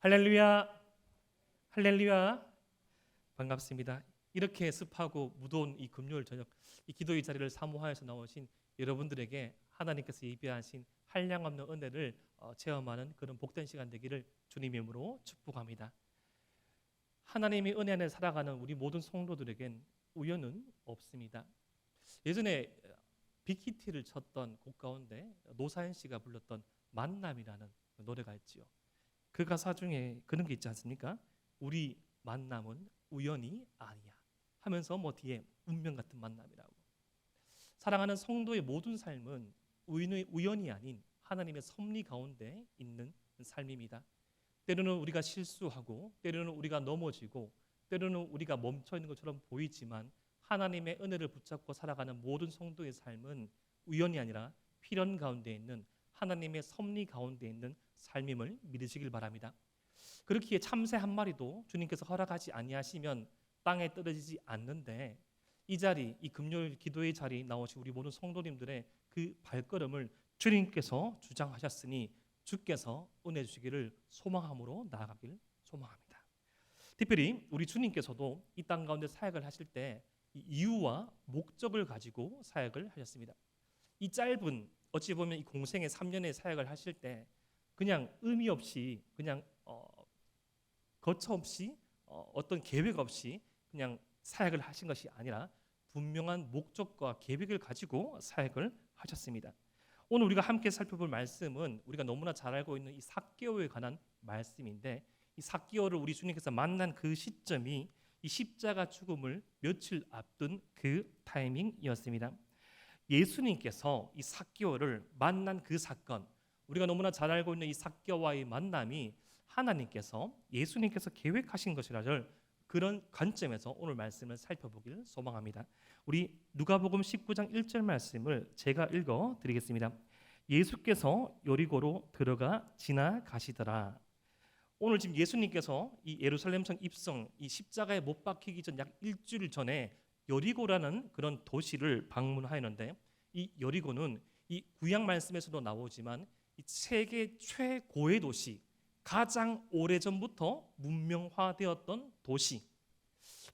할렐루야, 할렐루야. 반갑습니다. 이렇게 습하고 무더운 이 금요일 저녁 이 기도의 자리를 사모하여서 나오신 여러분들에게 하나님께서 예비하신 한량없는 은혜를 체험하는 그런 복된 시간 되기를 주님의 이름으로 축복합니다. 하나님의 은혜 안에 살아가는 우리 모든 성도들에겐 우연은 없습니다. 예전에 빅히트를 쳤던 곡 가운데 노사연 씨가 불렀던 만남이라는 노래가 있지요. 그 가사 중에 그런 게 있지 않습니까? 우리 만남은 우연이 아니야 하면서 뒤에 운명 같은 만남이라고. 사랑하는 성도의 모든 삶은 우연이 아닌 하나님의 섭리 가운데 있는 삶입니다. 때로는 우리가 실수하고, 때로는 우리가 넘어지고, 때로는 우리가 멈춰 있는 것처럼 보이지만 하나님의 은혜를 붙잡고 살아가는 모든 성도의 삶은 우연이 아니라 필연 가운데 있는 하나님의 섭리 가운데 있는 삶임을 믿으시길 바랍니다. 그렇기에 참새 한 마리도 주님께서 허락하지 아니하시면 땅에 떨어지지 않는데, 이 자리, 이 금요일 기도의 자리 나오신 우리 모든 성도님들의 그 발걸음을 주님께서 주장하셨으니 주께서 은혜 주시기를 소망함으로 나아가길 소망합니다. 특별히 우리 주님께서도 이 땅 가운데 사역을 하실 때 이유와 목적을 가지고 사역을 하셨습니다. 이 짧은 어찌 보면 이 공생의 3년의 사역을 하실 때 그냥 의미 없이, 그냥 거처 없이, 어떤 계획 없이 그냥 사역을 하신 것이 아니라 분명한 목적과 계획을 가지고 사역을 하셨습니다. 오늘 우리가 함께 살펴볼 말씀은 우리가 너무나 잘 알고 있는 이 삭개오에 관한 말씀인데, 이 삭개오를 우리 주님께서 만난 그 시점이 이 십자가 죽음을 며칠 앞둔 그 타이밍이었습니다. 예수님께서 이 삭개오를 만난 그 사건, 우리가 너무나 잘 알고 있는 이 삭개오와의 만남이 하나님께서, 예수님께서 계획하신 것이라를 그런 관점에서 오늘 말씀을 살펴보기를 소망합니다. 우리 누가복음 19장 1절 말씀을 제가 읽어 드리겠습니다. 예수께서 여리고로 들어가 지나가시더라. 오늘 지금 예수님께서 이 예루살렘성 입성, 이 십자가에 못 박히기 전 약 일주일 전에 여리고라는 그런 도시를 방문하였는데, 이 여리고는 이 구약 말씀에서도 나오지만 이 세계 최고의 도시, 가장 오래전부터 문명화되었던 도시.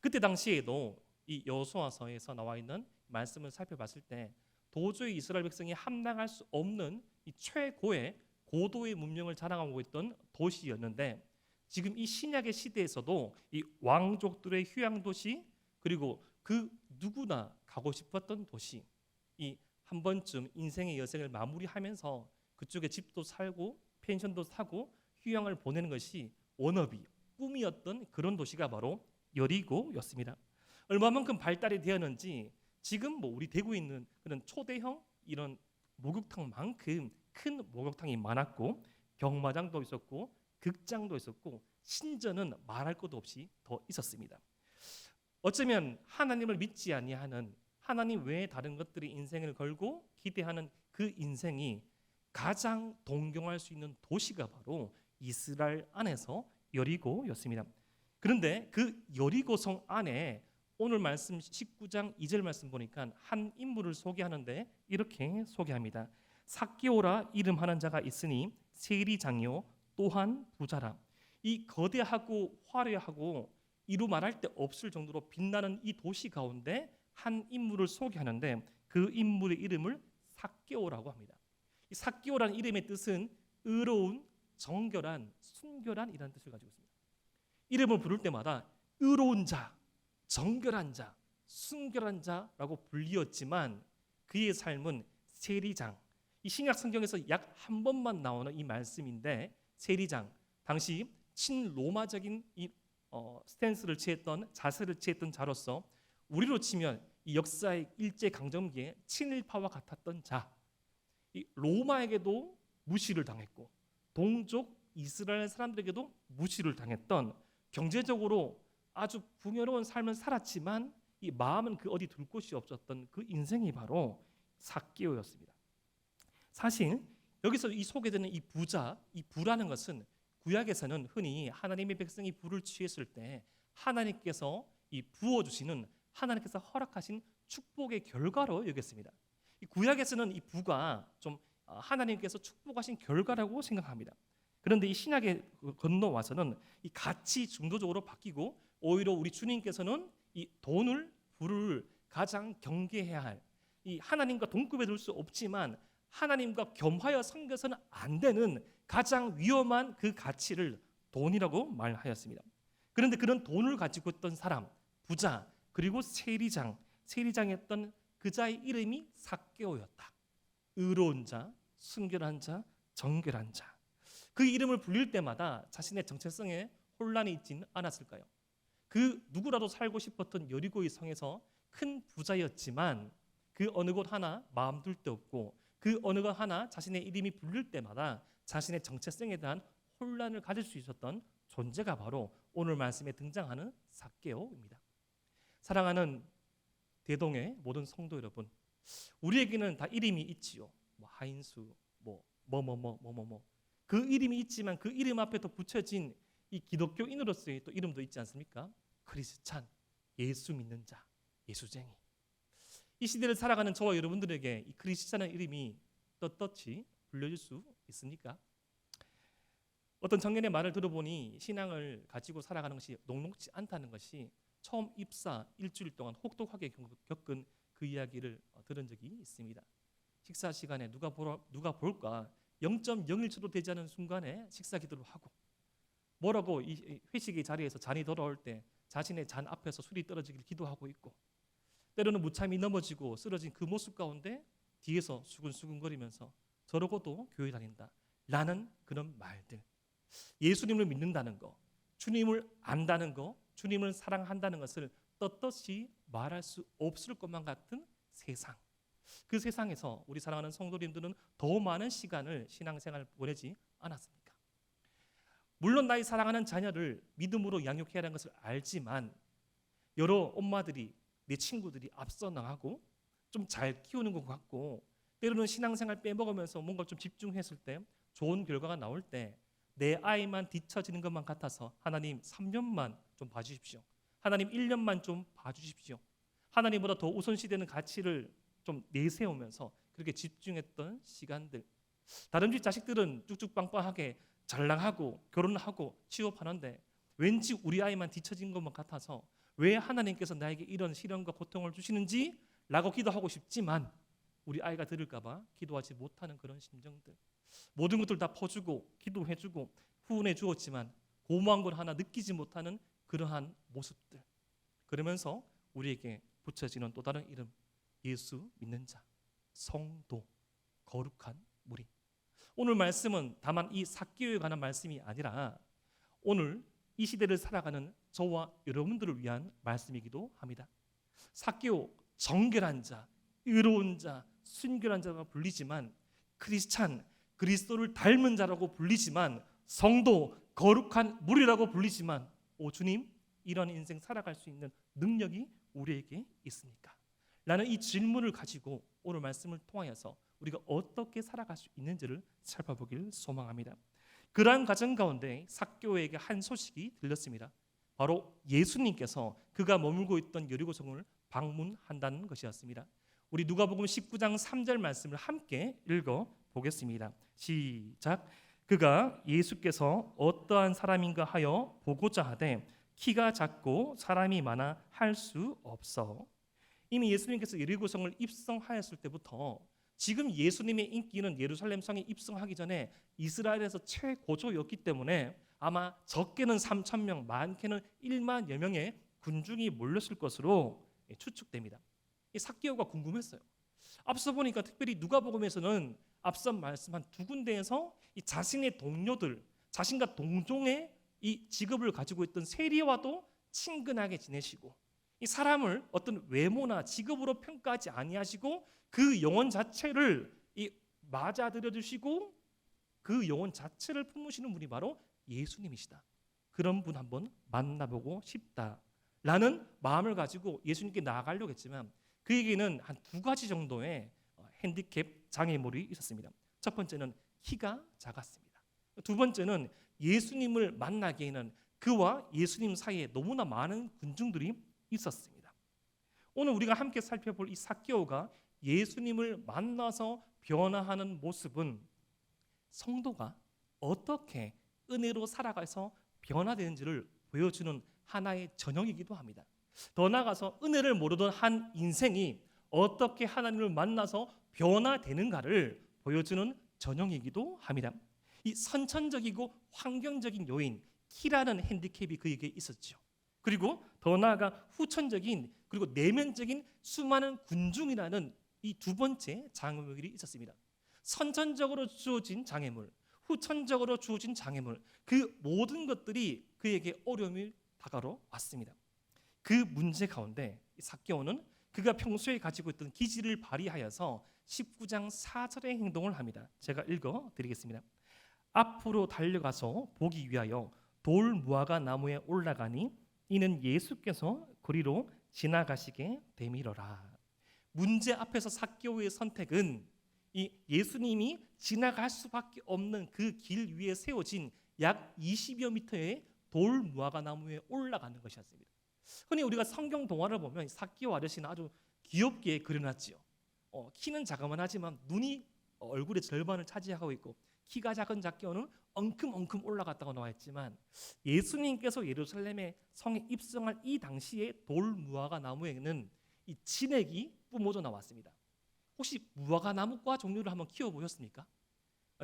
그때 당시에도 이 여호수아서에서 나와 있는 말씀을 살펴봤을 때 도저히 이스라엘 백성이 함락할 수 없는 이 최고의 고도의 문명을 자랑하고 있던 도시였는데, 지금 이 신약의 시대에서도 이 왕족들의 휴양 도시, 그리고 그 누구나 가고 싶었던 도시, 이 한 번쯤 인생의 여생을 마무리하면서 그쪽에 집도 살고 펜션도 사고 휴양을 보내는 것이 워너비, 꿈이었던 그런 도시가 바로 여리고였습니다. 얼마만큼 발달이 되었는지 지금 우리 대구에 있는 그런 초대형 이런 목욕탕만큼 큰 목욕탕이 많았고, 경마장도 있었고, 극장도 있었고, 신전은 말할 것도 없이 더 있었습니다. 어쩌면 하나님을 믿지 아니하는, 하나님 외에 다른 것들이 인생을 걸고 기대하는 그 인생이 가장 동경할 수 있는 도시가 바로 이스라엘 안에서 여리고였습니다. 그런데 그 여리고성 안에 오늘 말씀 19장 2절 말씀 보니까 한 인물을 소개하는데 이렇게 소개합니다. 삭개오라 이름하는 자가 있으니 세리장요 또한 부자라. 이 거대하고 화려하고 이루 말할 데 없을 정도로 빛나는 이 도시 가운데 한 인물을 소개하는데 그 인물의 이름을 삭개오라고 합니다. 이 삭개오라는 이름의 뜻은 의로운, 정결한, 순결한이라는 뜻을 가지고 있습니다. 이름을 부를 때마다 의로운 자, 정결한 자, 순결한 자라고 불리었지만 그의 삶은 세리장. 이 신약 성경에서 약 한 번만 나오는 이 말씀인데, 세리장, 당시 친로마적인 이 스탠스를 취했던, 자세를 취했던 자로서 우리로 치면 이 역사의 일제 강점기에 친일파와 같았던 자, 이 로마에게도 무시를 당했고 동족 이스라엘 사람들에게도 무시를 당했던, 경제적으로 아주 풍요로운 삶을 살았지만 이 마음은 그 어디 둘 곳이 없었던 그 인생이 바로 삭개오였습니다. 사실 여기서 이 소개되는 이 부자, 이 부라는 것은 구약에서는 흔히 하나님의 백성이 부를 취했을 때 하나님께서 이 부어주시는, 하나님께서 허락하신 축복의 결과로 여겼습니다. 이 구약에서는 이 부가 좀 하나님께서 축복하신 결과라고 생각합니다. 그런데 이 신약에 건너와서는 이 가치 중도적으로 바뀌고 오히려 우리 주님께서는 이 돈을 부를 가장 경계해야 할, 이 하나님과 동급에 둘 수 없지만 하나님과 겸하여 섬겨서는 안 되는 가장 위험한 그 가치를 돈이라고 말하였습니다. 그런데 그런 돈을 가지고 있던 사람, 부자, 그리고 세리장이었던 그자의 이름이 삭개오였다. 의로운 자, 순결한 자, 정결한 자. 그 이름을 불릴 때마다 자신의 정체성에 혼란이 있지는 않았을까요? 그 누구라도 살고 싶었던 여리고의 성에서 큰 부자였지만 그 어느 곳 하나 마음 둘 데 없고 그 어느 것 하나 자신의 이름이 불릴 때마다 자신의 정체성에 대한 혼란을 가질 수 있었던 존재가 바로 오늘 말씀에 등장하는 삭개오입니다. 사랑하는 대동의 모든 성도 여러분, 우리에게는 다 이름이 있지요. 뭐 하인수, 그 이름이 있지만 그 이름 앞에 또 붙여진 이 기독교인으로서의 또 이름도 있지 않습니까? 크리스찬, 예수 믿는 자, 예수쟁이. 이 시대를 살아가는 저와 여러분들에게 이 크리스찬의 이름이 떳떳이 불려질 수 있습니까? 어떤 청년의 말을 들어보니 신앙을 가지고 살아가는 것이 녹록지 않다는 것이 처음 입사 일주일 동안 혹독하게 겪은 그 이야기를 들은 적이 있습니다. 식사 시간에 누가 볼까 0.01초도 되지 않은 순간에 식사 기도를 하고 뭐라고 이 회식의 자리에서 잔이 돌아올 때 자신의 잔 앞에서 술이 떨어지길 기도하고 있고 때로는 무참히 넘어지고 쓰러진 그 모습 가운데 뒤에서 수근수근거리면서 저러고도 교회 다닌다 라는 그런 말들, 예수님을 믿는다는 거, 주님을 안다는 거, 주님을 사랑한다는 것을 떳떳이 말할 수 없을 것만 같은 세상, 그 세상에서 우리 사랑하는 성도님들은 더 많은 시간을 신앙생활을 보내지 않았습니까? 물론 나의 사랑하는 자녀를 믿음으로 양육해야 하는 것을 알지만 여러 엄마들이, 내 친구들이 앞서 나가고 좀 잘 키우는 것 같고 때로는 신앙생활 빼먹으면서 뭔가 좀 집중했을 때 좋은 결과가 나올 때 내 아이만 뒤처지는 것만 같아서 하나님 3년만 좀 봐주십시오. 하나님 1년만 좀 봐주십시오. 하나님보다 더 우선시되는 가치를 좀 내세우면서 그렇게 집중했던 시간들. 다른 집 자식들은 쭉쭉 빵빵하게 잘 나가고 결혼하고 취업하는데 왠지 우리 아이만 뒤처진 것만 같아서 왜 하나님께서 나에게 이런 시련과 고통을 주시는지 라고 기도하고 싶지만 우리 아이가 들을까 봐 기도하지 못하는 그런 심정들. 모든 것들 다 퍼주고 기도해주고 후원해 주었지만 고마운 걸 하나 느끼지 못하는 그러한 모습들. 그러면서 우리에게 붙여지는 또 다른 이름, 예수 믿는 자, 성도, 거룩한 무리. 오늘 말씀은 다만 이 삭개오에 관한 말씀이 아니라 오늘 이 시대를 살아가는 저와 여러분들을 위한 말씀이기도 합니다. 삭개오, 정결한 자, 의로운 자, 순결한 자가 불리지만 크리스찬, 그리스도를 닮은 자라고 불리지만 성도, 거룩한 무리라고 불리지만 오 주님, 이런 인생 살아갈 수 있는 능력이 우리에게 있습니까? 라는 이 질문을 가지고 오늘 말씀을 통하여서 우리가 어떻게 살아갈 수 있는지를 살펴보길 소망합니다. 그러한 과정 가운데 삭개오에게 한 소식이 들렸습니다. 바로 예수님께서 그가 머물고 있던 여리고성을 방문한다는 것이었습니다. 우리 누가복음 19장 3절 말씀을 함께 읽어 보겠습니다. 시작. 그가 예수께서 어떠한 사람인가 하여 보고자 하되 키가 작고 사람이 많아 할 수 없어. 이미 예수님께서 여리고성을 입성하였을 때부터 지금 예수님의 인기는 예루살렘 성에 입성하기 전에 이스라엘에서 최고조였기 때문에 아마 적게는 3,000명, 많게는 1만여 명의 군중이 몰렸을 것으로 추측됩니다. 이 삭개오가 궁금했어요. 앞서 보니까 특별히 누가복음에서는 앞서 말씀한 두 군데에서 이 자신의 동료들, 자신과 동종의 이 직업을 가지고 있던 세리와도 친근하게 지내시고 이 사람을 어떤 외모나 직업으로 평가하지 아니하시고 그 영혼 자체를 맞아들여 주시고 그 영혼 자체를 품으시는 분이 바로 예수님이시다. 그런 분 한번 만나보고 싶다라는 마음을 가지고 예수님께 나아가려고 했지만 그에게는 한 두 가지 정도의 핸디캡 장애물이 있었습니다. 첫 번째는 키가 작았습니다. 두 번째는 예수님을 만나기에는 그와 예수님 사이에 너무나 많은 군중들이 있었습니다. 오늘 우리가 함께 살펴볼 이 삭개오가 예수님을 만나서 변화하는 모습은 성도가 어떻게 은혜로 살아가서 변화되는지를 보여주는 하나의 전형이기도 합니다. 더 나아가서 은혜를 모르던 한 인생이 어떻게 하나님을 만나서 변화되는가를 보여주는 전형이기도 합니다. 이 선천적이고 환경적인 요인, 키라는 핸디캡이 그에게 있었죠. 그리고 더 나아가 후천적인 그리고 내면적인 수많은 군중이라는 이 두 번째 장애물이 있었습니다. 선천적으로 주어진 장애물, 후천적으로 주어진 장애물, 그 모든 것들이 그에게 어려움이 다가로 왔습니다. 그 문제 가운데 삭개오는 그가 평소에 가지고 있던 기질을 발휘하여서 19장 4절의 행동을 합니다. 제가 읽어드리겠습니다. 앞으로 달려가서 보기 위하여 돌 무화과 나무에 올라가니 이는 예수께서 거리로 지나가시게 되밀어라. 문제 앞에서 삭개오의 선택은 이 예수님이 지나갈 수밖에 없는 그 길 위에 세워진 약 20여 미터의 돌 무화과 나무에 올라가는 것이었습니다. 흔히 우리가 성경 동화를 보면 삭개오 아저씨는 아주 귀엽게 그려놨지요. 키는 자그만하지만 눈이 얼굴의 절반을 차지하고 있고 키가 작은 삭개오는 엉큼엉큼 올라갔다고 나와 있지만 예수님께서 예루살렘의 성에 입성할 이 당시에 돌 무화과 나무에는 이 진액이 뿜어져 나왔습니다. 혹시 무화과 나무과 종류를 한번 키워보셨습니까?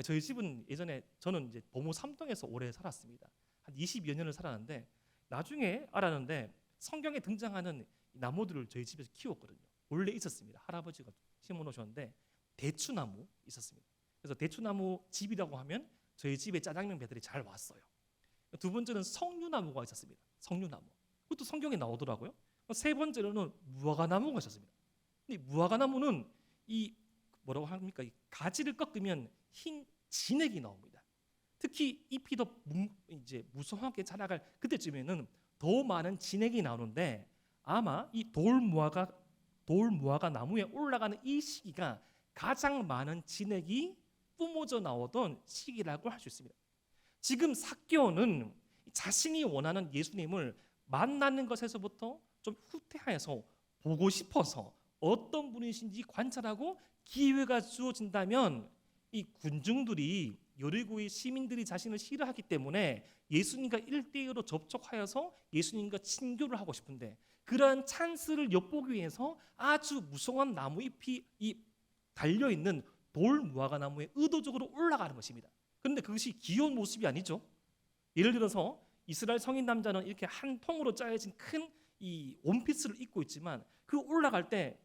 저희 집은 예전에 저는 이제 도모 3동에서 오래 살았습니다. 한 20여 년을 살았는데 나중에 알았는데 성경에 등장하는 나무들을 저희 집에서 키웠거든요. 원래 있었습니다. 할아버지가 심어놓으셨는데 대추나무 있었습니다. 그래서 대추나무 집이라고 하면 저희 집에 짜장면 배달이 잘 왔어요. 두 번째는 석류나무가 있었습니다. 석류나무. 그것도 성경에 나오더라고요. 세 번째로는 무화과 나무가 있었습니다. 근데 무화과 나무는 이 뭐라고 합니까? 이 가지를 꺾으면 흰 진액이 나옵니다. 특히 잎이 더 이제 무성하게 자라갈 그때쯤에는 더 많은 진액이 나오는데 아마 이 돌 무화과 나무에 올라가는 이 시기가 가장 많은 진액이 뿜어져 나오던 시기라고 할 수 있습니다. 지금 삭개오는 자신이 원하는 예수님을 만나는 것에서부터 좀 후퇴하여서 보고 싶어서 어떤 분이신지 관찰하고 기회가 주어진다면 이 군중들이 여리고의 시민들이 자신을 싫어하기 때문에 예수님과 1대1로 접촉하여서 예수님과 친교를 하고 싶은데 그러한 찬스를 엿보기 위해서 아주 무성한 나무잎이 달려있는 돌 무화과 나무에 의도적으로 올라가는 것입니다. 그런데 그것이 귀여운 모습이 아니죠. 예를 들어서 이스라엘 성인 남자는 이렇게 한 통으로 짜여진 큰 이 원피스를 입고 있지만 그 올라갈 때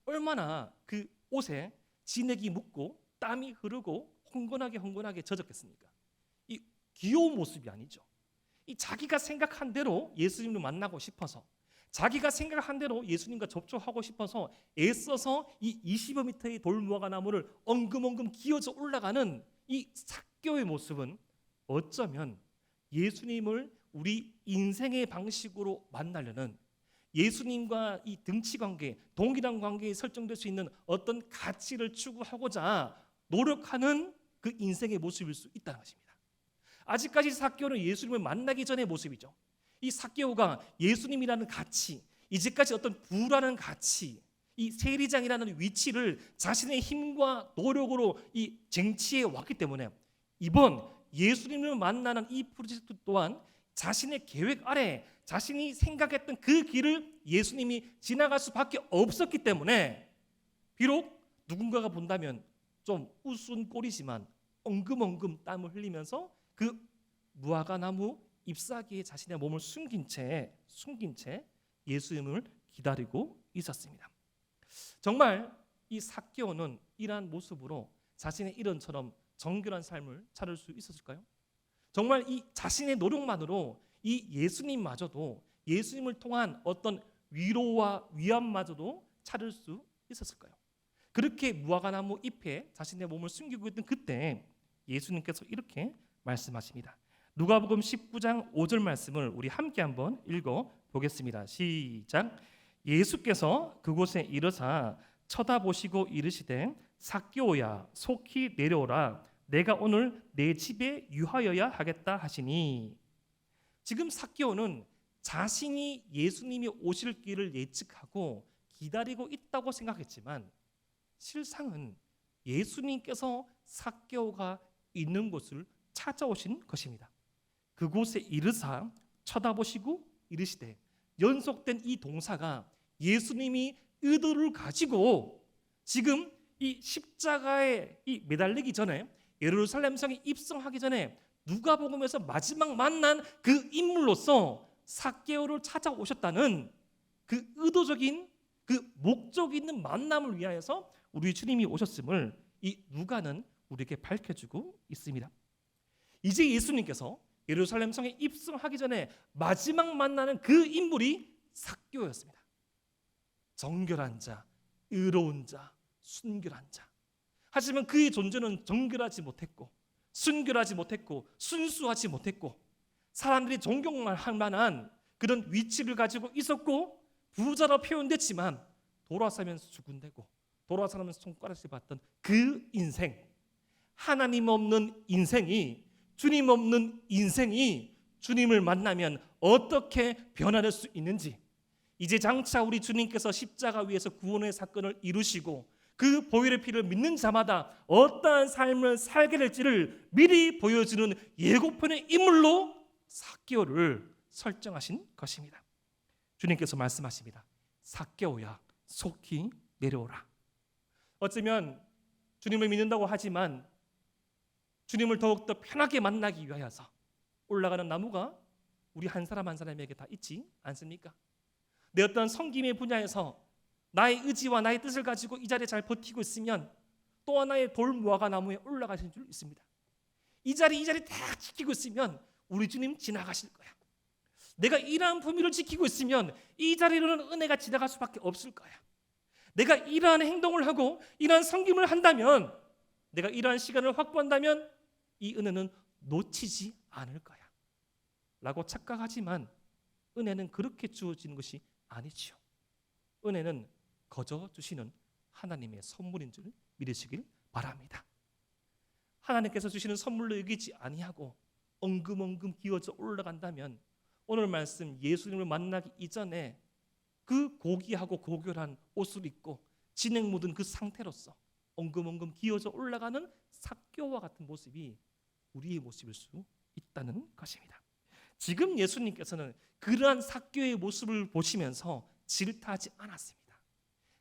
얼마나 그 옷에 진액이 묻고 땀이 흐르고 흥건하게 젖었겠습니까? 이 귀여운 모습이 아니죠. 이 자기가 생각한 대로 예수님을 만나고 싶어서 자기가 생각한 대로 예수님과 접촉하고 싶어서 애써서 이 20여 미터의 돌무화과 나무를 엉금엉금 기어져 올라가는 이 삭개오의 모습은 어쩌면 예수님을 우리 인생의 방식으로 만나려는 예수님과 이 등치관계, 동일한 관계에 설정될 수 있는 어떤 가치를 추구하고자 노력하는 그 인생의 모습일 수 있다는 것입니다. 아직까지 삭개오는 예수님을 만나기 전의 모습이죠. 이 삭개오가 예수님이라는 가치, 이제까지 어떤 부라는 가치, 이 세리장이라는 위치를 자신의 힘과 노력으로 이 쟁취해 왔기 때문에 이번 예수님을 만나는 이 프로젝트 또한 자신의 계획 아래 자신이 생각했던 그 길을 예수님이 지나갈 수밖에 없었기 때문에 비록 누군가가 본다면 좀 우스운 꼴이지만 엉금엉금 땀을 흘리면서 그 무화과 나무 잎사귀에 자신의 몸을 숨긴 채 예수님을 기다리고 있었습니다. 정말 이 삭개오는 이러한 모습으로 자신의 이런처럼 정결한 삶을 찾을 수 있었을까요? 정말 이 자신의 노력만으로 이 예수님마저도 예수님을 통한 어떤 위로와 위안마저도 찾을 수 있었을까요? 그렇게 무화과 나무 잎에 자신의 몸을 숨기고 있던 그때 예수님께서 이렇게 말씀하십니다. 누가복음 19장 5절 말씀을 우리 함께 한번 읽어 보겠습니다. 시작. 예수께서 그곳에 이르사 쳐다보시고 이르시되 삭개오야 속히 내려오라 내가 오늘 내 집에 유하여야 하겠다 하시니. 지금 삭개오는 자신이 예수님이 오실 길을 예측하고 기다리고 있다고 생각했지만 실상은 예수님께서 삭개오가 있는 곳을 찾아오신 것입니다. 그곳에 이르사 쳐다보시고 이르시되, 연속된 이 동사가 예수님이 의도를 가지고 지금 이 십자가에 매달리기 전에, 예루살렘 성에 입성하기 전에 누가복음에서 마지막 만난 그 인물로서 삭개오를 찾아오셨다는 그 의도적인, 그 목적 있는 만남을 위하여서 우리 주님이 오셨음을 이 누가는 우리에게 밝혀주고 있습니다. 이제 예수님께서 예루살렘 성에 입성하기 전에 마지막 만나는 그 인물이 삭개오였습니다. 정결한 자, 의로운 자, 순결한 자. 하지만 그의 존재는 정결하지 못했고, 순결하지 못했고, 순수하지 못했고, 사람들이 존경할 만한 그런 위치를 가지고 있었고, 부자로 표현됐지만 돌아서면서 죽은대고, 돌아서면서 손가락질 받던 그 인생, 하나님 없는 인생이, 주님 없는 인생이 주님을 만나면 어떻게 변화될 수 있는지, 이제 장차 우리 주님께서 십자가 위에서 구원의 사건을 이루시고 그 보혈의 피를 믿는 자마다 어떠한 삶을 살게 될지를 미리 보여주는 예고편의 인물로 삭개오를 설정하신 것입니다. 주님께서 말씀하십니다. 삭개오야, 속히 내려오라. 어쩌면 주님을 믿는다고 하지만 주님을 더욱더 편하게 만나기 위하여서 올라가는 나무가 우리 한 사람 한 사람에게 다 있지 않습니까? 내 어떤 섬김의 분야에서 나의 의지와 나의 뜻을 가지고 이 자리에 잘 버티고 있으면 또 하나의 돌무화과 나무에 올라가신 줄 있습니다. 이 자리 딱 지키고 있으면 우리 주님 지나가실 거야. 내가 이러한 품위를 지키고 있으면 이 자리로는 은혜가 지나갈 수밖에 없을 거야. 내가 이러한 행동을 하고 이러한 섬김을 한다면, 내가 이러한 시간을 확보한다면 이 은혜는 놓치지 않을 거야 라고 착각하지만, 은혜는 그렇게 주어지는 것이 아니지요. 은혜는 거저 주시는 하나님의 선물인 줄 믿으시길 바랍니다. 하나님께서 주시는 선물로 여기지 아니하고 엉금엉금 기어져 올라간다면, 오늘 말씀 예수님을 만나기 이전에 그 고귀하고 고결한 옷을 입고 진행 묻은 그 상태로서 엉금엉금 기어져 올라가는 삭개오와 같은 모습이 우리의 모습일 수 있다는 것입니다. 지금 예수님께서는 그러한 삭개오의 모습을 보시면서 질타하지 않았습니다.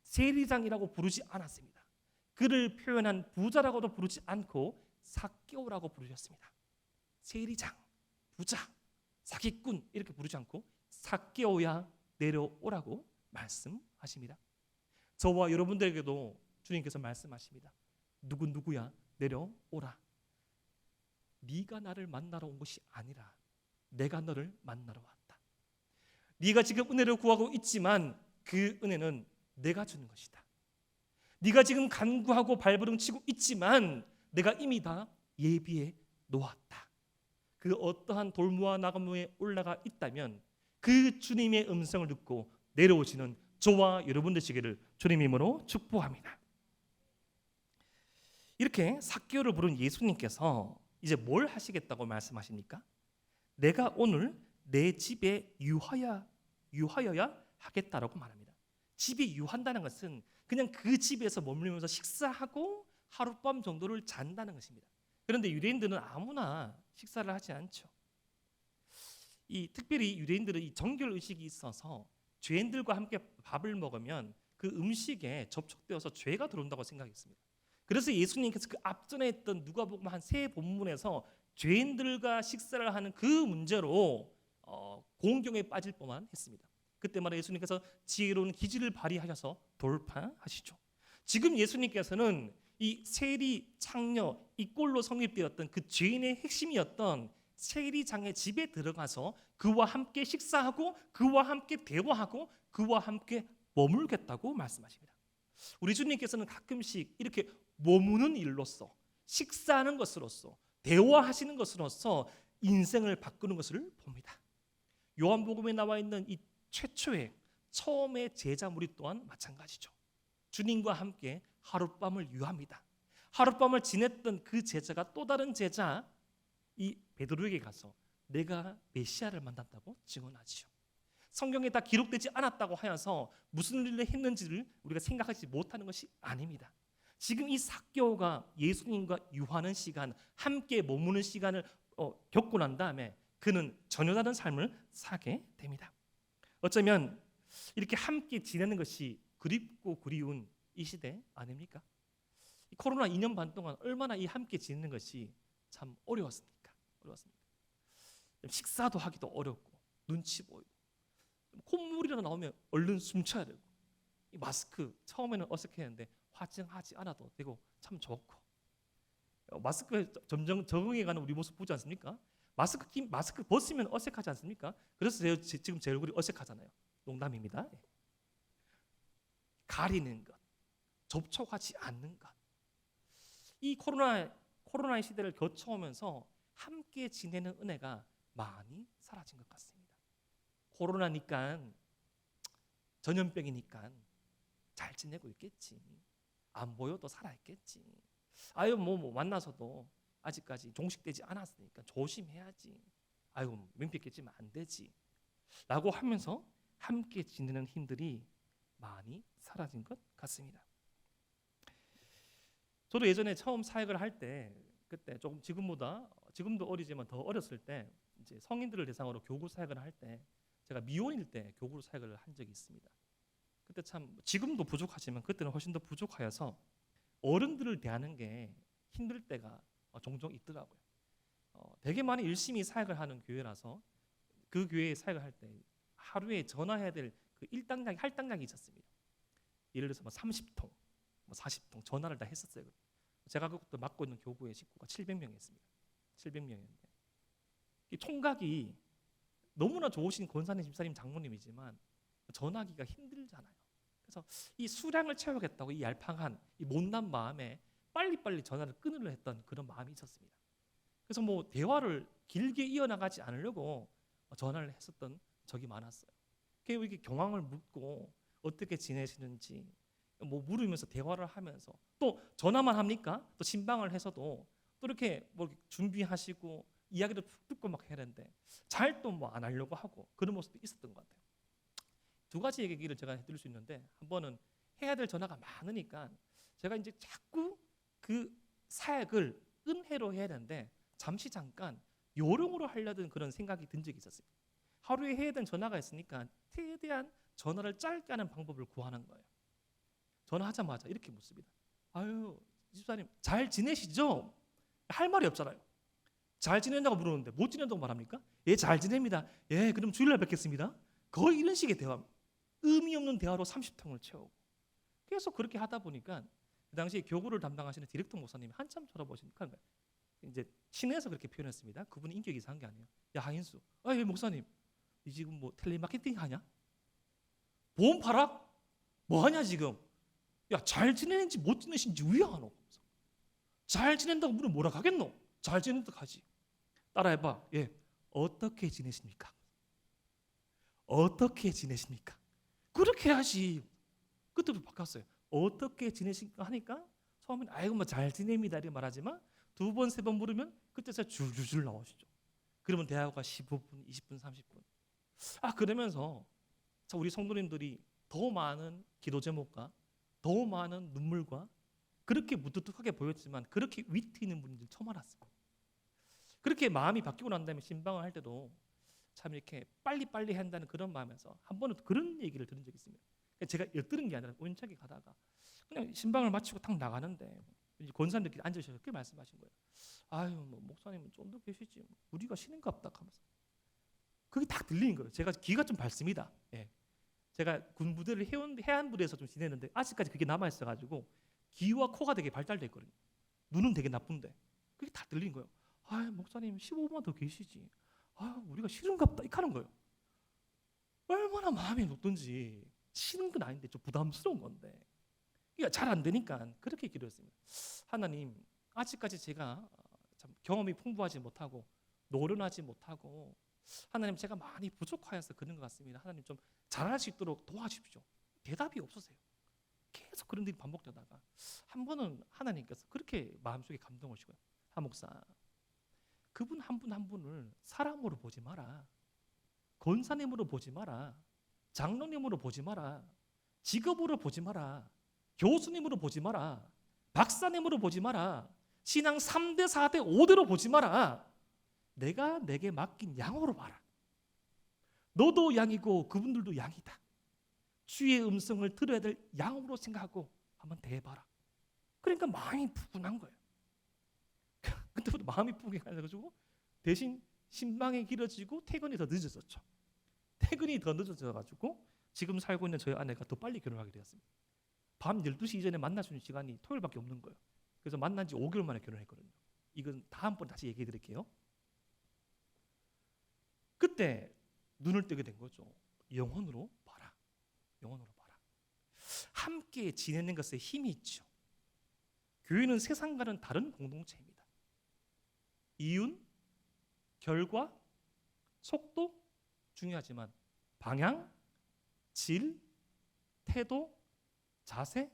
세리장이라고 부르지 않았습니다. 그를 표현한 부자라고도 부르지 않고 삭개오라고 부르셨습니다. 세리장, 부자, 사기꾼 이렇게 부르지 않고 삭개오야 내려오라고 말씀하십니다. 저와 여러분들에게도 주님께서 말씀하십니다. 누구야 내려오라. 네가 나를 만나러 온 것이 아니라 내가 너를 만나러 왔다. 네가 지금 은혜를 구하고 있지만 그 은혜는 내가 주는 것이다. 네가 지금 간구하고 발버둥치고 있지만 내가 이미 다 예비해 놓았다. 그 어떠한 돌무화 나무에 올라가 있다면 그 주님의 음성을 듣고 내려오시는 저와 여러분 되시기를 주님 이름으로 축복합니다. 이렇게 삭개오를 부른 예수님께서 이제 뭘 하시겠다고 말씀하십니까? 내가 오늘 내 집에 유하여야 하겠다라고 말합니다. 집에 유한다는 것은 그냥 그 집에서 머물면서 식사하고 하룻밤 정도를 잔다는 것입니다. 그런데 유대인들은 아무나 식사를 하지 않죠. 특별히 유대인들은 이 정결 의식이 있어서 죄인들과 함께 밥을 먹으면 그 음식에 접촉되어서 죄가 들어온다고 생각했습니다. 그래서 예수님께서 그 앞전에 했던 누가복음 한 3본문에서 죄인들과 식사를 하는 그 문제로 공경에 빠질 뻔만 했습니다. 그때마다 예수님께서 지혜로운 기지를 발휘하셔서 돌파하시죠. 지금 예수님께서는 이 세리 창녀, 이 꼴로 성립되었던 그 죄인의 핵심이었던 세리장의 집에 들어가서 그와 함께 식사하고 그와 함께 대화하고 그와 함께 머물겠다고 말씀하십니다. 우리 주님께서는 가끔씩 이렇게 머무는 일로서, 식사하는 것으로서, 대화하시는 것으로서 인생을 바꾸는 것을 봅니다. 요한복음에 나와 있는 이 처음의 제자무리 또한 마찬가지죠. 주님과 함께 하룻밤을 유합니다. 하룻밤을 지냈던 그 제자가 또 다른 제자 이 베드로에게 가서 내가 메시아를 만났다고 증언하지요. 성경에 다 기록되지 않았다고 하여서 무슨 일을 했는지를 우리가 생각하지 못하는 것이 아닙니다. 지금 이 삭개오가 예수님과 유하는 시간, 함께 머무는 시간을 겪고 난 다음에 그는 전혀 다른 삶을 살게 됩니다. 어쩌면 이렇게 함께 지내는 것이 그립고 그리운 이 시대 아닙니까? 이 코로나 2년 반 동안 얼마나 이 함께 지내는 것이 참 어려웠습니까? 식사도 하기도 어렵고 눈치 보이고 콧물이라도 나오면 얼른 숨쳐야 되고 이 마스크 처음에는 어색했는데 화증하지 않아도 되고 참 좋고 마스크에 점점 적응해가는 우리 모습 보지 않습니까? 마스크 벗으면 어색하지 않습니까? 그래서 지금 제 얼굴이 어색하잖아요. 농담입니다. 가리는 것, 접촉하지 않는 것. 이 코로나의 시대를 거쳐오면서 함께 지내는 은혜가 많이 사라진 것 같습니다. 코로나니까 전염병이니까 잘 지내고 있겠지. 안 보여도 살아있겠지. 아유 뭐 만나서도 아직까지 종식되지 않았으니까 조심해야지. 아유 민폐 끼치면 안 되지. 라고 하면서 함께 지내는 힘들이 많이 사라진 것 같습니다. 저도 예전에 처음 사역을 할 때 그때 조금 지금도 어리지만 더 어렸을 때 이제 성인들을 대상으로 교구 사역을 할 때 제가 미혼일 때 교구 사역을 한 적이 있습니다. 그때 참 지금도 부족하지만 그때는 훨씬 더 부족하여서 어른들을 대하는 게 힘들 때가 종종 있더라고요. 되게 많이 열심히 사역을 하는 교회라서 그 교회에 사역을 할 때 하루에 전화해야 될 그 할당량이 있었습니다. 예를 들어서 30통, 40통 전화를 다 했었어요. 제가 그것도 맡고 있는 교구의 식구가 700명이었습니다. 700명이었는데 이 총각이 너무나 좋으신 권사님, 집사님, 장모님이지만 전화하기가 힘들잖아요. 그래서 이 수량을 채우겠다고 이 얄팡한 이 못난 마음에 빨리빨리 전화를 끊으려 했던 그런 마음이 있었습니다. 그래서 뭐 대화를 길게 이어나가지 않으려고 전화를 했었던 적이 많았어요. 이렇게 경황을 묻고 어떻게 지내시는지 뭐 물으면서 대화를 하면서 또 전화만 합니까? 또 신방을 해서도 또 이렇게 뭐 준비하시고 이야기를 푹 듣고 막 해야 되는데 잘 또 뭐 안 하려고 하고 그런 모습도 있었던 것 같아요. 두 가지 얘기를 제가 해드릴 수 있는데 한 번은 해야 될 전화가 많으니까 제가 이제 자꾸 그 사역을 은혜로 해야 되는데 잠깐 요령으로 하려던 그런 생각이 든 적이 있었어요. 하루에 해야 되는 전화가 있으니까 최대한 전화를 짧게 하는 방법을 구하는 거예요. 전화하자마자 이렇게 묻습니다. 아유 집사님 잘 지내시죠? 할 말이 없잖아요. 잘 지낸다고 물었는데 못 지낸다고 말합니까? 예 잘 지냅니다. 예 그럼 주일날 뵙겠습니다. 거의 이런 식의 대화입니다. 의미 없는 대화로 30통을 채우고 계속 그렇게 하다 보니까 그 당시 교구를 담당하시는 디렉터 목사님이 한참 쳐다보시니까 이제 친해서 그렇게 표현했습니다. 그분이 인격이 이상한 게 아니에요. 야 하인수, 예 목사님, 니 지금 뭐 텔레마케팅 하냐? 보험 팔아? 뭐 하냐 지금? 야 잘 지내는지 못 지내신지 위하노? 잘 지낸다고 물으면 뭐라 하겠노? 잘 지낸다 하지. 따라해봐. 예, 어떻게 지내십니까? 어떻게 지내십니까? 그렇게 해야지. 그때부터 바꿨어요. 어떻게 지내십니까 하니까 처음에는 아이고 뭐 잘 지냅니다 이렇게 말하지만 두 번, 세 번 물으면 그때서 줄줄줄 나오시죠. 그러면 대화가 15분, 20분, 30분. 그러면서 우리 성도님들이 더 많은 기도 제목과 더 많은 눈물과 그렇게 무뚝뚝하게 보였지만 그렇게 위트 있는 분들 처음 알았어요. 그렇게 마음이 바뀌고 난 다음에 신방을 할 때도 참 이렇게 빨리빨리 한다는 그런 마음에서 한 번은 그런 얘기를 들은 적이 있습니다. 제가 엿들은 게 아니라 우연찮게 가다가 그냥 신방을 마치고 딱 나가는데 권사님들끼리 앉으셔서 그렇게 말씀하신 거예요. 아유 뭐 목사님은 좀 더 계시지 우리가 쉬는갑다 하면서 그게 딱 들리는 거예요. 제가 귀가 좀 밝습니다. 예. 제가 군 부대를 해안부대에서 좀 지냈는데 아직까지 그게 남아 있어가지고 귀와 코가 되게 발달돼 있거든요. 눈은 되게 나쁜데 그게 다 들리는 거예요. 아 목사님 15분만 더 계시지. 우리가 싫은갑다 이렇게 하는 거예요. 얼마나 마음이 높든지 싫은 건 아닌데 좀 부담스러운 건데 이게 잘 안 되니까 그렇게 기도했습니다. 하나님 아직까지 제가 참 경험이 풍부하지 못하고 노련하지 못하고 하나님 제가 많이 부족하여서 그런 것 같습니다. 하나님 좀 잘할 수 있도록 도와주십시오. 대답이 없으세요. 계속 그런 일이 반복되다가 한 번은 하나님께서 그렇게 마음속에 감동을 주시고요. 한 목사 그분 한 분 한 분을 사람으로 보지 마라. 권사님으로 보지 마라. 장로님으로 보지 마라. 직업으로 보지 마라. 교수님으로 보지 마라. 박사님으로 보지 마라. 신앙 3대 4대 5대로 보지 마라. 내가 내게 맡긴 양으로 봐라. 너도 양이고 그분들도 양이다. 주의 음성을 들어야 될 양으로 생각하고 한번 대해봐라. 그러니까 마음이 푸근한 거예요. 근데 마음이 푸근해가지고 대신 신방이 길어지고 퇴근이 더 늦어졌죠. 퇴근이 더 늦어져가지고 지금 살고 있는 저희 아내가 더 빨리 결혼하게 되었습니다. 밤 12시 이전에 만나주는 시간이 토요일밖에 없는 거예요. 그래서 만난 지 5개월 만에 결혼했거든요. 이건 다음번 다시 얘기해 드릴게요. 그때 눈을 뜨게 된 거죠. 영혼으로 봐라. 영혼으로 봐라. 함께 지내는 것에 힘이 있죠. 교회는 세상과는 다른 공동체입니다. 이윤, 결과, 속도 중요하지만 방향, 질, 태도, 자세,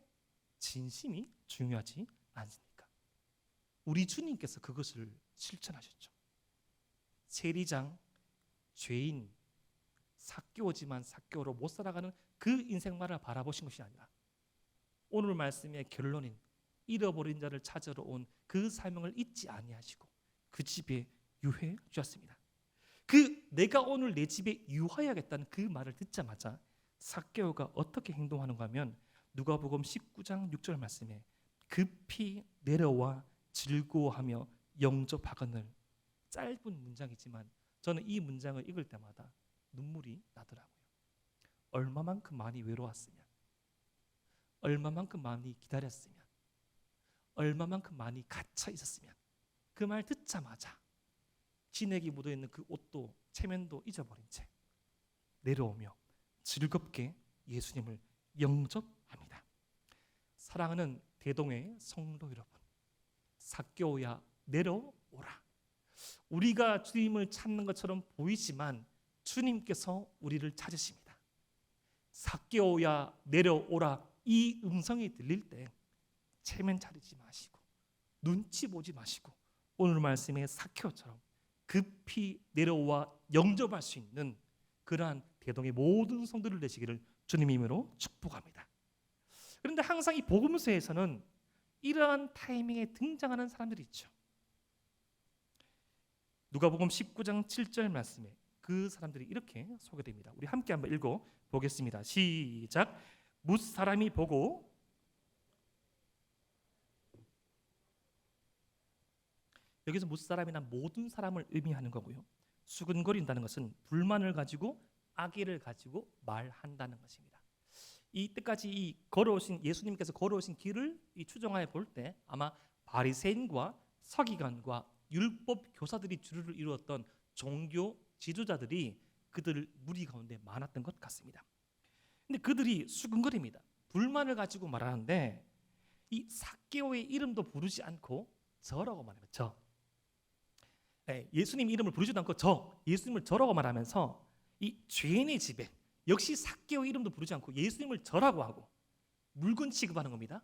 진심이 중요하지 않습니까? 우리 주님께서 그것을 실천하셨죠. 세리장, 죄인, 삭개오지만 삭개오로 못 살아가는 그 인생만을 바라보신 것이 아니라 오늘 말씀의 결론인 잃어버린 자를 찾으러 온 그 사명을 잊지 아니하시고 그 집에 유해 주셨습니다. 그 내가 오늘 내 집에 유하여야겠다는 그 말을 듣자마자 삭개오가 어떻게 행동하는가 하면 누가복음 19장 6절 말씀에 급히 내려와 즐거워하며 영접하거늘. 짧은 문장이지만 저는 이 문장을 읽을 때마다 눈물이 나더라고요. 얼마만큼 많이 외로웠으면, 얼마만큼 많이 기다렸으면, 얼마만큼 많이 갇혀 있었으면 그 말 듣자마자 진액이 묻어있는 그 옷도 체면도 잊어버린 채 내려오며 즐겁게 예수님을 영접합니다. 사랑하는 대동의 성도 여러분, 삭개오야 내려오라. 우리가 주님을 찾는 것처럼 보이지만 주님께서 우리를 찾으십니다. 삭개오야 내려오라. 이 음성이 들릴 때 체면 차리지 마시고 눈치 보지 마시고 오늘 말씀의 삭개오처럼 급히 내려와 영접할 수 있는 그러한 대동의 모든 성도들 되시기를 주님의 이름으로 축복합니다. 그런데 항상 이 복음서에서는 이러한 타이밍에 등장하는 사람들이 있죠. 누가복음 19장 7절 말씀에 그 사람들이 이렇게 소개됩니다. 우리 함께 한번 읽어 보겠습니다. 시작. 무사람이 보고 여기서 무사람이나 모든 사람을 의미하는 거고요. 수근거린다는 것은 불만을 가지고 악의를 가지고 말한다는 것입니다. 이때까지 이 걸어오신 예수님께서 걸어오신 길을 이 추정하여 볼 때 아마 바리새인과 서기관과 율법 교사들이 주를 이루었던 종교 지도자들이 그들 무리 가운데 많았던 것 같습니다. 근데 그들이 수근거립니다. 불만을 가지고 말하는데 이 삭개오의 이름도 부르지 않고 저라고 말해요. 저. 예수님 이름을 부르지도 않고 예수님을 저라고 말하면서 이 죄인의 집에 역시 삭개오 이름도 부르지 않고 예수님을 저라고 하고 물건 취급하는 겁니다.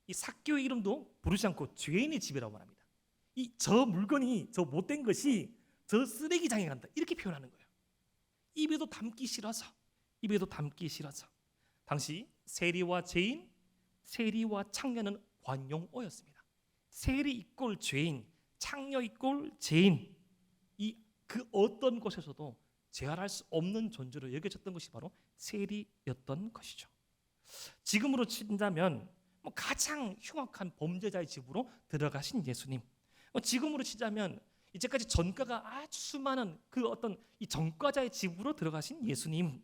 이 삭개오의 이름도 부르지 않고 죄인의 집이라고 말합니다. 이 저 물건이 저 못된 것이 저 쓰레기장에 간다 이렇게 표현하는 거예요. 입에도 담기 싫어서 당시 세리와 죄인, 세리와 창녀는 관용어였습니다. 세리 이꼴 죄인, 창녀 이꼴 죄인. 이 그 어떤 곳에서도 재활할 수 없는 존재로 여겨졌던 것이 바로 세리였던 것이죠. 지금으로 치자면 가장 흉악한 범죄자의 집으로 들어가신 예수님. 지금으로 치자면 이제까지 전과가 아주 수많은 그 어떤 이 전과자의 집으로 들어가신 예수님.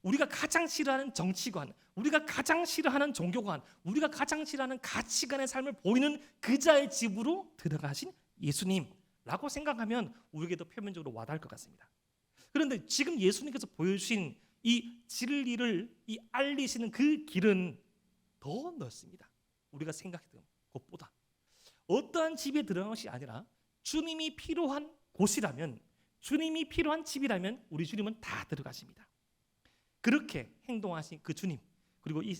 우리가 가장 싫어하는 정치관, 우리가 가장 싫어하는 종교관, 우리가 가장 싫어하는 가치관의 삶을 보이는 그자의 집으로 들어가신 예수님라고 생각하면 우리에게도 표면적으로 와닿을 것 같습니다. 그런데 지금 예수님께서 보여주신 이 진리를 이 알리시는 그 길은 더 넓습니다. 우리가 생각했던 것보다 어떠한 집에 들어간 것이 아니라 주님이 필요한 곳이라면, 주님이 필요한 집이라면 우리 주님은 다 들어가십니다. 그렇게 행동하신 그 주님, 그리고 이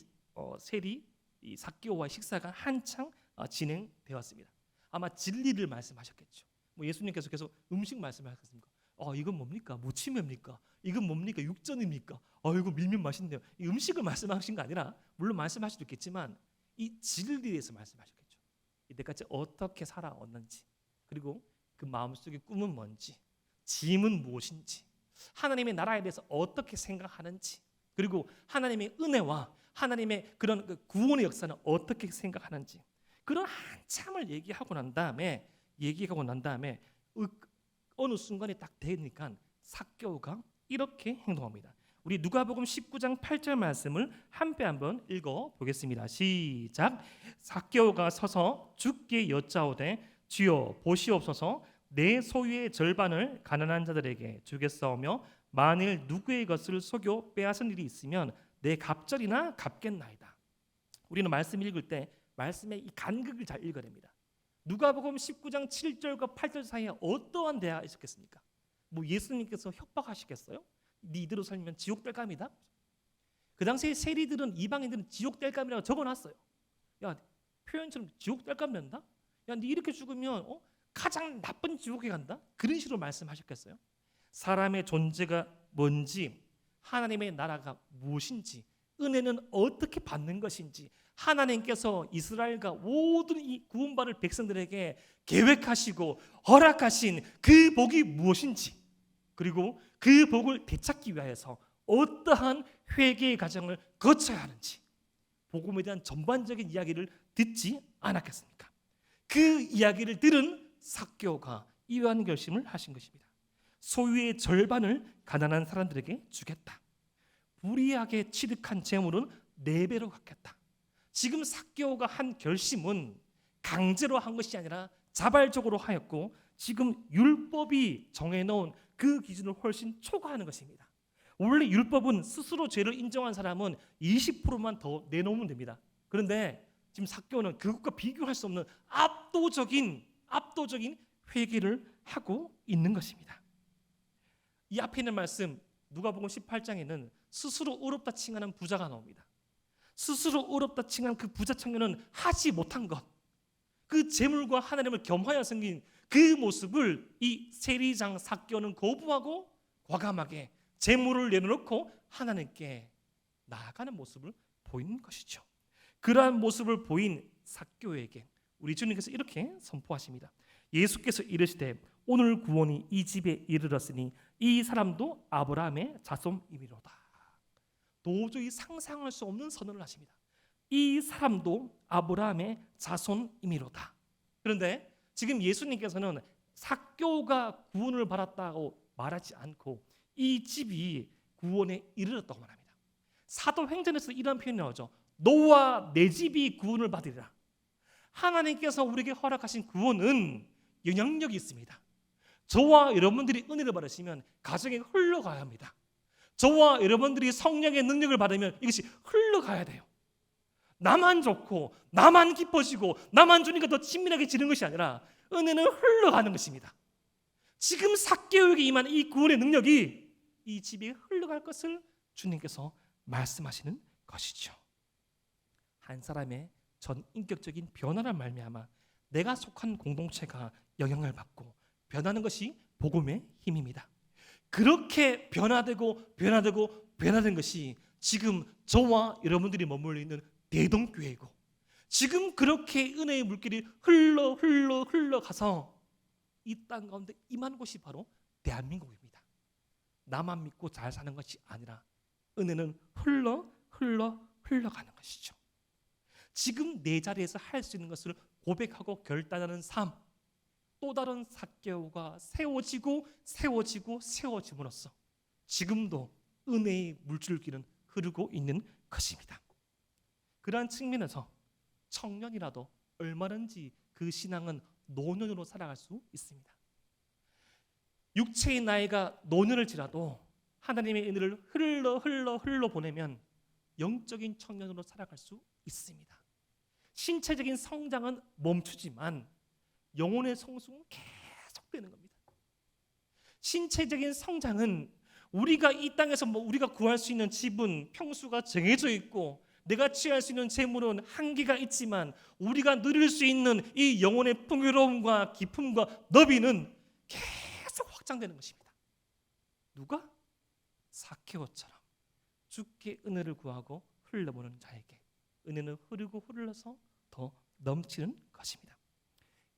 세리 이 삭개오와의 식사가 한창 진행되었습니다. 아마 진리를 말씀하셨겠죠. 예수님께서 계속 음식 말씀하셨습니까? 이건 뭡니까? 무침입니까? 이건 뭡니까? 육전입니까? 이거 밀면 맛있네요. 이 음식을 말씀하신 거 아니라 물론 말씀하실 수도 있겠지만 이 진리에 대해서 말씀하셨겠죠. 이때까지 어떻게 살아왔는지, 그리고 그 마음속의 꿈은 뭔지, 짐은 무엇인지, 하나님의 나라에 대해서 어떻게 생각하는지, 그리고 하나님의 은혜와 하나님의 그런 그 구원의 역사는 어떻게 생각하는지, 그런 한참을 얘기하고 난 다음에 어느 순간에 딱 되니까 삭개오가 이렇게 행동합니다. 우리 누가복음 19장 8절 말씀을 한번 읽어 보겠습니다. 시작. 삭개오가 서서 주께 여짜오되 주여 보시옵소서, 내 소유의 절반을 가난한 자들에게 주겠사오며 만일 누구의 것을 속여 빼앗은 일이 있으면 내 갑절이나 갚겠나이다. 우리는 말씀 읽을 때 말씀의 이 간극을 잘 읽어야 됩니다. 누가복음 19장 7절과 8절 사이에 어떠한 대화가 있었겠습니까? 뭐 예수님께서 협박하시겠어요? 네 이대로 살면 지옥 될 감이다. 그 당시에 세리들은, 이방인들은 지옥 될 감이라고 적어놨어요. 야, 표현처럼 지옥 될 감 된다? 야, 네 이렇게 죽으면 가장 나쁜 지옥에 간다? 그런 식으로 말씀하셨겠어요? 사람의 존재가 뭔지, 하나님의 나라가 무엇인지, 은혜는 어떻게 받는 것인지, 하나님께서 이스라엘과 모든 이 구원받을 백성들에게 계획하시고 허락하신 그 복이 무엇인지, 그리고 그 복을 되찾기 위해서 어떠한 회개의 과정을 거쳐야 하는지, 복음에 대한 전반적인 이야기를 듣지 않았겠습니까? 그 이야기를 들은 삭개오가 이러한 결심을 하신 것입니다. 소유의 절반을 가난한 사람들에게 주겠다. 불이하게 취득한 재물은 4배로 갚겠다. 지금 삭개오가 한 결심은 강제로 한 것이 아니라 자발적으로 하였고, 지금 율법이 정해놓은 그 기준을 훨씬 초과하는 것입니다. 원래 율법은 스스로 죄를 인정한 사람은 20%만 더 내놓으면 됩니다. 그런데 지금 삭개오는 그것과 비교할 수 없는 압도적인 회개를 하고 있는 것입니다. 이 앞에 있는 말씀 누가복음 18장에는 스스로 의롭다 칭하는 부자가 나옵니다. 스스로 의롭다 칭한 그 부자 청년은 하지 못한 것, 그 재물과 하나님을 겸하여 섬긴 그 모습을 이 세리장 삭개오는 거부하고 과감하게 재물을 내놓고 하나님께 나아가는 모습을 보이는 것이죠. 그러한 모습을 보인 삭개오에게 우리 주님께서 이렇게 선포하십니다. 예수께서 이르시되 오늘 구원이 이 집에 이르렀으니 이 사람도 아브라함의 자손이미로다. 도저히 상상할 수 없는 선언을 하십니다. 이 사람도 아브라함의 자손이미로다. 그런데 지금 예수님께서는 삭개오가 구원을 받았다고 말하지 않고 이 집이 구원에 이르렀다고 말합니다. 사도행전에서 이런 표현이 나오죠. 너와 내 집이 구원을 받으리라. 하나님께서 우리에게 허락하신 구원은 영향력이 있습니다. 저와 여러분들이 은혜를 받으시면 가정에 흘러가야 합니다. 저와 여러분들이 성령의 능력을 받으면 이것이 흘러가야 돼요. 나만 좋고 나만 기뻐지고 나만 주니까 더 친밀하게 지는 것이 아니라 은혜는 흘러가는 것입니다. 지금 삭개오에게 임한 이 구원의 능력이 이 집에 흘러갈 것을 주님께서 말씀하시는 것이죠. 한 사람의 전 인격적인 변화를 말미암아 내가 속한 공동체가 영향을 받고 변하는 것이 복음의 힘입니다. 그렇게 변화된 것이 지금 저와 여러분들이 머물러 있는 대동교회이고, 지금 그렇게 은혜의 물길이 흘러가서 이 땅 가운데 임한 곳이 바로 대한민국입니다. 나만 믿고 잘 사는 것이 아니라 은혜는 흘러가는 것이죠. 지금 내 자리에서 할 수 있는 것을 고백하고 결단하는 삶, 또 다른 삭개오가 세워짐으로써 지금도 은혜의 물줄기는 흐르고 있는 것입니다. 그러한 측면에서 청년이라도 얼마든지 그 신앙은 노년으로 살아갈 수 있습니다. 육체의 나이가 노년을지라도 하나님의 은혜를 흘러 보내면 영적인 청년으로 살아갈 수 있습니다. 신체적인 성장은 멈추지만 영혼의 성숙은 계속되는 겁니다. 신체적인 성장은 우리가 이 땅에서 우리가 구할 수 있는 집은 평수가 정해져 있고 내가 취할 수 있는 재물은 한계가 있지만 우리가 누릴 수 있는 이 영혼의 풍요로움과 기쁨과 너비는 계속 확장되는 것입니다. 누가? 삭개오처럼 주께 은혜를 구하고 흘러보는 자에게 은혜는 흐르고 흘러서 더 넘치는 것입니다.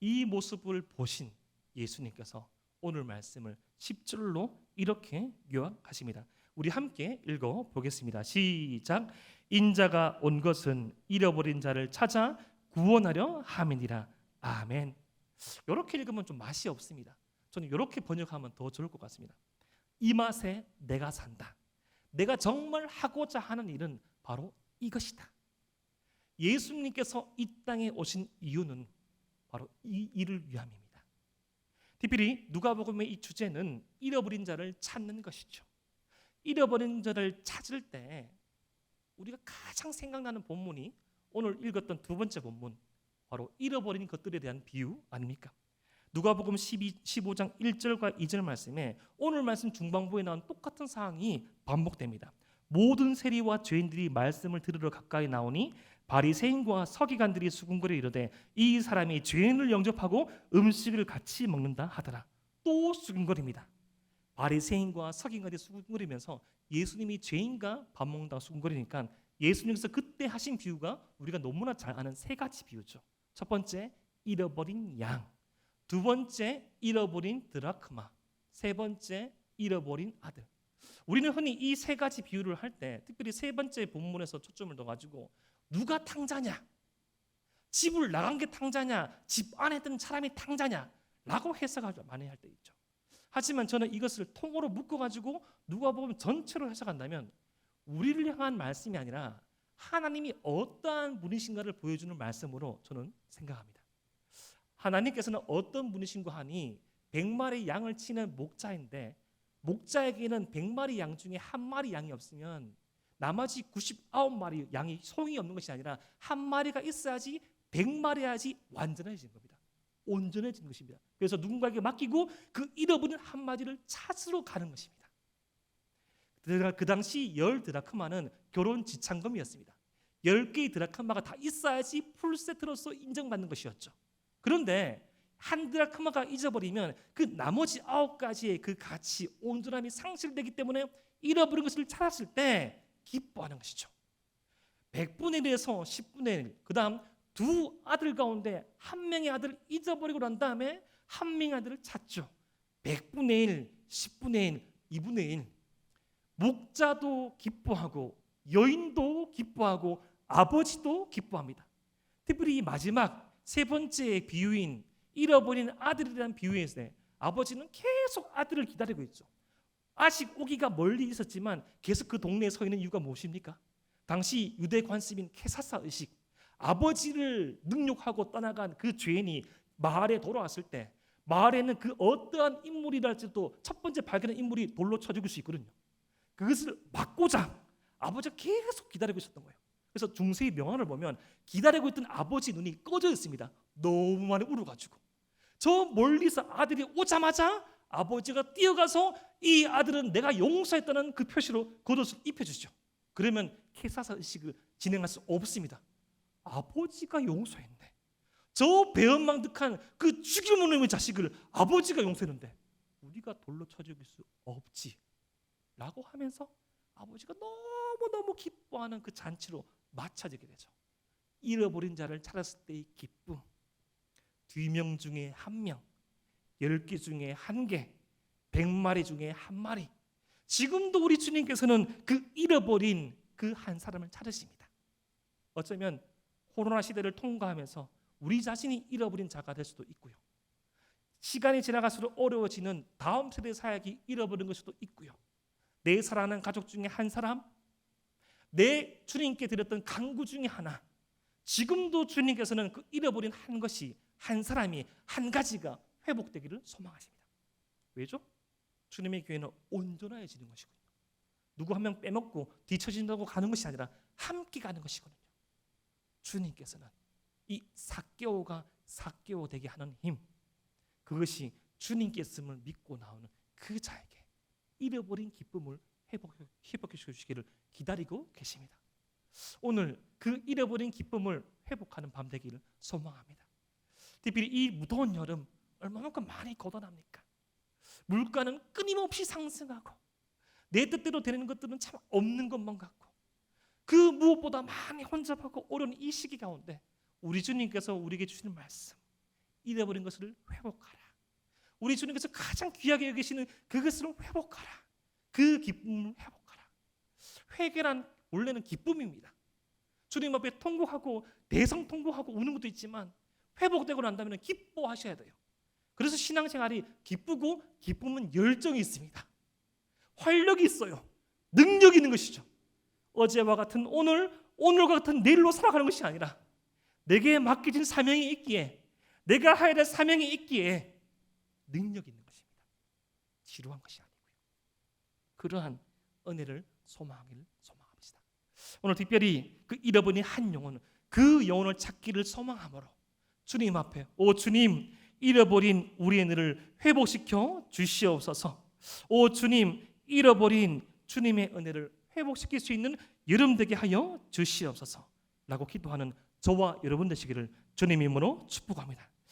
이 모습을 보신 예수님께서 오늘 말씀을 10절로 이렇게 요약하십니다. 우리 함께 읽어보겠습니다. 시작. 인자가 온 것은 잃어버린 자를 찾아 구원하려 함이니라. 아멘. 이렇게 읽으면 좀 맛이 없습니다. 저는 이렇게 번역하면 더 좋을 것 같습니다. 이 맛에 내가 산다. 내가 정말 하고자 하는 일은 바로 이것이다. 예수님께서 이 땅에 오신 이유는 바로 이 일을 위함입니다. 특별히 누가복음의 이 주제는 잃어버린 자를 찾는 것이죠. 잃어버린 자를 찾을 때 우리가 가장 생각나는 본문이 오늘 읽었던 두 번째 본문, 바로 잃어버린 것들에 대한 비유 아닙니까? 누가복음 15장 1절과 2절 말씀에 오늘 말씀 중반부에 나온 똑같은 사항이 반복됩니다. 모든 세리와 죄인들이 말씀을 들으러 가까이 나오니 바리새인과 서기관들이 수군거려 이르되 이 사람이 죄인을 영접하고 음식을 같이 먹는다 하더라. 또 수군거립니다. 바리새인과 서기관들이 수군거리면서 예수님이 죄인과 밥 먹는다고 수군거리니까 예수님께서 그때 하신 비유가 우리가 너무나 잘 아는 세 가지 비유죠. 첫 번째, 잃어버린 양. 두 번째, 잃어버린 드라크마. 세 번째, 잃어버린 아들. 우리는 흔히 이 세 가지 비유를 할 때 특별히 세 번째 본문에서 초점을 둬가지고 누가 탕자냐, 집을 나간 게 탕자냐, 집 안에 있던 사람이 탕자냐 라고 해석을 많이 할 때 있죠. 하지만 저는 이것을 통으로 묶어가지고 누가복음 전체로 해석한다면 우리를 향한 말씀이 아니라 하나님이 어떠한 분이신가를 보여주는 말씀으로 저는 생각합니다. 하나님께서는 어떤 분이신가 하니 100마리 양을 치는 목자인데 목자에게는 100마리 양 중에 한 마리 양이 없으면 나머지 99마리 양이 소용이 없는 것이 아니라 한 마리가 있어야지 100마리야지 완전해지는 겁니다. 온전해지는 것입니다. 그래서 누군가에게 맡기고 그 잃어버린 한 마리를 찾으러 가는 것입니다. 그 당시 10드라크마는 결혼 지참금이었습니다. 10개의 드라크마가 다 있어야지 풀세트로서 인정받는 것이었죠. 그런데 한 드라크마가 잊어버리면 그 나머지 9가지의 그 가치, 온전함이 상실되기 때문에 잃어버린 것을 찾았을 때 기뻐하는 것이죠. 100분의 1에서 10분의 1, 그 다음 두 아들 가운데 한 명의 아들을 잊어버리고 난 다음에 한 명의 아들을 찾죠. 100분의 1, 10분의 1, 2분의 1. 목자도 기뻐하고 여인도 기뻐하고 아버지도 기뻐합니다. 특별히 이 마지막 세 번째 비유인 잃어버린 아들이라는 비유에서 아버지는 계속 아들을 기다리고 있죠. 아직 오기가 멀리 있었지만 계속 그 동네에 서 있는 이유가 무엇입니까? 당시 유대 관습인 케사사 의식, 아버지를 능욕하고 떠나간 그 죄인이 마을에 돌아왔을 때 마을에는 그 어떠한 인물이랄지도 첫 번째 발견한 인물이 돌로 쳐 죽일 수 있거든요. 그것을 막고자 아버지가 계속 기다리고 있었던 거예요. 그래서 중세의 명언을 보면 기다리고 있던 아버지 눈이 꺼져 있습니다. 너무 많이 울어가지고 저 멀리서 아들이 오자마자 아버지가 뛰어가서 이 아들은 내가 용서했다는 그 표시로 겉옷을 입혀주죠. 그러면 케사사 의식을 진행할 수 없습니다. 아버지가 용서했네. 저 배은망덕한 그 죽이는 놈의 자식을 아버지가 용서했는데 우리가 돌로 쳐 죽일 수 없지 라고 하면서 아버지가 너무너무 기뻐하는 그 잔치로 맞춰지게 되죠. 잃어버린 자를 찾았을 때의 기쁨. 2명 중에 1명, 10개 중에 1개, 100마리 중에 1마리. 지금도 우리 주님께서는 그 잃어버린 그 한 사람을 찾으십니다. 어쩌면 코로나 시대를 통과하면서 우리 자신이 잃어버린 자가 될 수도 있고요. 시간이 지나갈수록 어려워지는 다음 세대 사역이 잃어버린 걸 수도 있고요. 내 사랑하는 가족 중에 한 사람, 내 주님께 드렸던 간구 중에 하나, 지금도 주님께서는 그 잃어버린 한 것이 한 사람이 한 가지가 회복되기를 소망하십니다. 왜죠? 주님의 교회는 온전해지는 것이거든요. 누구 한 명 빼먹고 뒤처진다고 가는 것이 아니라 함께 가는 것이거든요. 주님께서는 이 삭개오가 삭개오 되게 하는 힘, 그것이 주님께 있음을 믿고 나오는 그 자에게 잃어버린 기쁨을 회복해 주시기를 기다리고 계십니다. 오늘 그 잃어버린 기쁨을 회복하는 밤 되기를 소망합니다. 특별히 이 무더운 여름 얼마만큼 많이 고단합니까? 물가는 끊임없이 상승하고 내 뜻대로 되는 것들은 참 없는 것만 같고 그 무엇보다 많이 혼잡하고 어려운 이 시기 가운데 우리 주님께서 우리에게 주시는 말씀, 잃어버린 것을 회복하라. 우리 주님께서 가장 귀하게 여기시는 그것을 회복하라. 그 기쁨을 회복하라. 회개란 원래는 기쁨입니다. 주님 앞에 통곡하고 대성통곡하고 우는 것도 있지만 회복되고 난 다음에는 기뻐하셔야 돼요. 그래서 신앙생활이 기쁘고 기쁨은 열정이 있습니다. 활력이 있어요. 능력이 있는 것이죠. 어제와 같은 오늘, 오늘과 같은 내일로 살아가는 것이 아니라 내게 맡겨진 사명이 있기에, 내가 해야 될 사명이 있기에 능력이 있는 것입니다. 지루한 것이 아니고요. 그러한 은혜를 소망하기를 소망합시다. 오늘 특별히 그 잃어버린 한 영혼, 그 영혼을 찾기를 소망함으로 주님 앞에, 오 주님, 잃어버린 우리의 은혜를 회복시켜 주시옵소서. 오 주님, 잃어버린 주님의 은혜를 회복시킬 수 있는 여러분 되게 하여 주시옵소서 라고 기도하는 저와 여러분 되시기를 주님 이름으로 축복합니다.